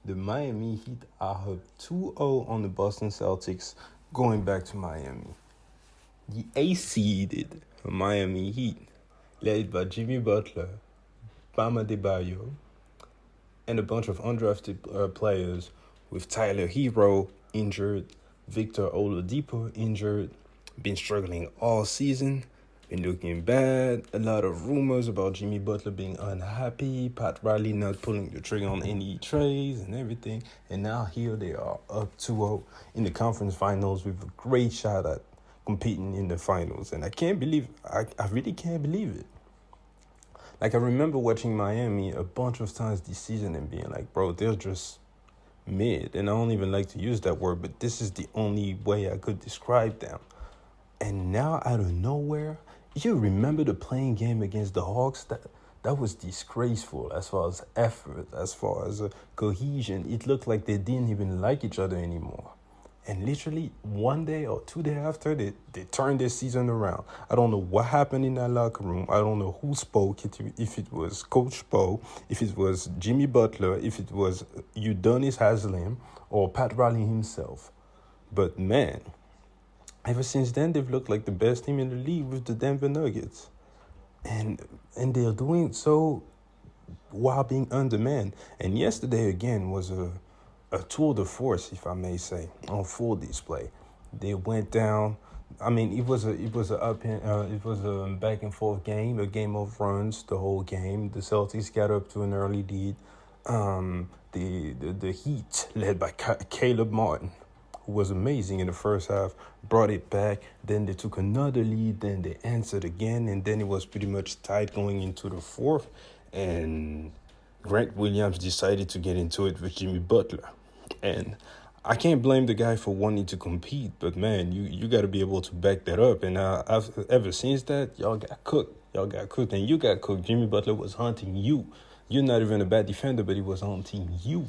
The Miami Heat are up 2-0 on the Boston Celtics going back to Miami. The A-seeded Miami Heat, led by Jimmy Butler, Bam Adebayo, and a bunch of undrafted players with Tyler Hero injured, Victor Oladipo injured, been struggling all season, been looking bad, a lot of rumors about Jimmy Butler being unhappy, Pat Riley not pulling the trigger on any trades and everything, and now here they are up 2-0 in the conference finals with a great shot at competing in the finals, and I really can't believe it. Like, I remember watching Miami a bunch of times this season and being like, bro, they're just mid. And I don't even like to use that word, but this is the only way I could describe them. And now, out of nowhere, you remember the playing game against the Hawks? That was disgraceful as far as effort, as far as cohesion. It looked like they didn't even like each other anymore. And literally 1 day or 2 days after, they turned their season around. I don't know what happened in that locker room. I don't know who spoke, if it was Coach Spo, if it was Jimmy Butler, if it was Udonis Haslem, or Pat Riley himself. But man, ever since then, they've looked like the best team in the league with the Denver Nuggets. And they're doing so while being undermanned. And yesterday, again, was a tour de force, if I may say, on full display. They went down. I mean, it was a back and forth game, a game of runs the whole game. The Celtics got up to an early lead. The Heat, led by Caleb Martin, who was amazing in the first half, brought it back. Then they took another lead. Then they answered again, and then it was pretty much tight going into the fourth. And Grant Williams decided to get into it with Jimmy Butler. And I can't blame the guy for wanting to compete, but man, you got to be able to back that up. And ever since that, y'all got cooked. And you got cooked. Jimmy Butler was hunting you. You're not even a bad defender, but he was hunting you.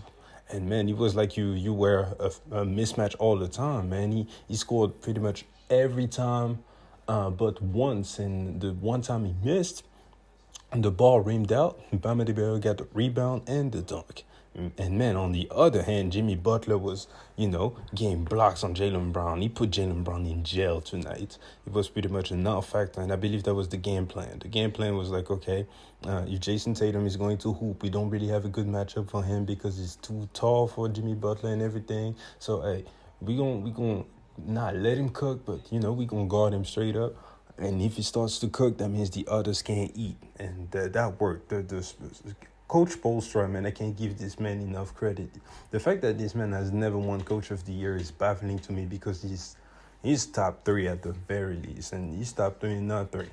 And man, it was like you were a mismatch all the time, man. He scored pretty much every time, but once. And the one time he missed, and the ball rimmed out, Bam Adebayo got the rebound and the dunk. And man, on the other hand, Jimmy Butler was, getting blocks on Jaylen Brown. He put Jaylen Brown in jail tonight. It was pretty much a non-factor, and I believe that was the game plan. The game plan was like, okay, if Jason Tatum is going to hoop, we don't really have a good matchup for him because he's too tall for Jimmy Butler and everything. So, hey, we gonna not let him cook, but, we going to guard him straight up. And if he starts to cook, that means the others can't eat. And that worked. Coach Spoelstra, man, I can't give this man enough credit. The fact that this man has never won Coach of the Year is baffling to me because he's top 3 at the very least, and he's top 3 not 3.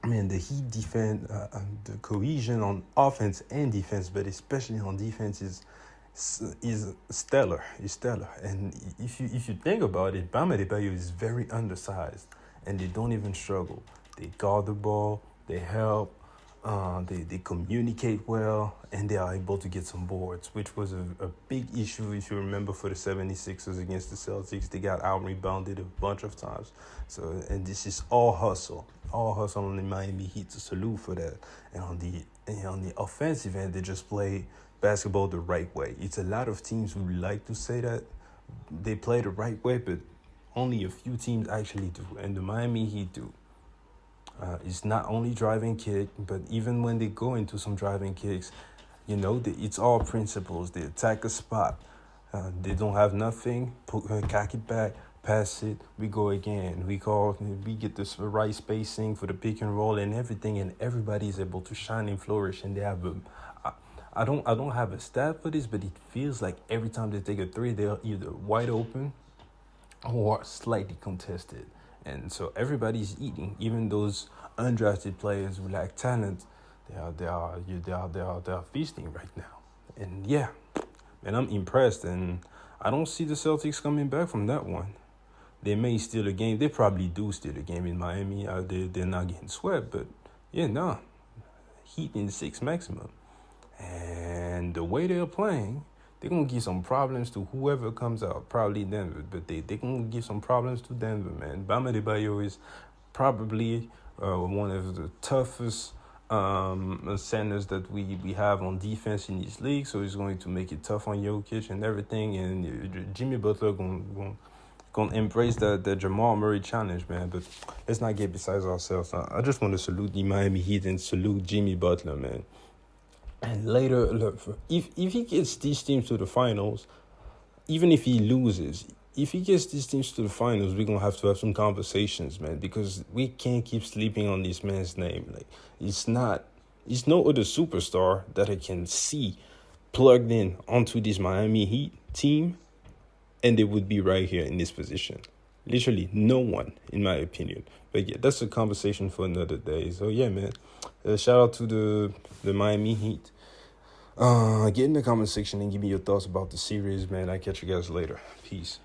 Man, the Heat defend, the cohesion on offense and defense, but especially on defense is stellar. It's stellar. And if you think about it, Bam Adebayo is very undersized, and they don't even struggle. They guard the ball, they help. They communicate well, and they are able to get some boards, which was a big issue, if you remember, for the 76ers against the Celtics. They got out-rebounded a bunch of times. So, and this is all hustle on the Miami Heat, to salute for that. And on the offensive end, they just play basketball the right way. It's a lot of teams who like to say that they play the right way, but only a few teams actually do, and the Miami Heat do. It's not only driving kick, but even when they go into some driving kicks, it's all principles. They attack a spot. They don't have nothing. Cock it back, pass it. We go again. We get this right spacing for the pick and roll and everything, and everybody is able to shine and flourish. And they have I don't have a stat for this, but it feels like every time they take a three, they're either wide open or slightly contested. And so everybody's eating, even those undrafted players who lack talent. They are feasting right now. And yeah, and I'm impressed. And I don't see the Celtics coming back from that one. They may steal a game. They probably do steal a game in Miami. They're not getting swept, but yeah, no. Heat in 6 maximum. And the way they're playing, they're going to give some problems to whoever comes out, probably Denver. But they're going to give some problems to Denver, man. Bam Adebayo is probably one of the toughest centers that we have on defense in this league, so it's going to make it tough on Jokic and everything. And Jimmy Butler gonna embrace the Jamal Murray challenge, man. But let's not get besides ourselves. I just want to salute the Miami Heat and salute Jimmy Butler, man. And later, look, if he gets these teams to the finals, even if he loses, if he gets these teams to the finals, we're going to have some conversations, man, because we can't keep sleeping on this man's name. Like, he's no other superstar that I can see plugged in onto this Miami Heat team, and they would be right here in this position. Literally no one, in my opinion. But yeah, that's a conversation for another day. So yeah, man, shout out to the Miami Heat. Get in the comment section and give me your thoughts about the series, man. I'll catch you guys later. Peace.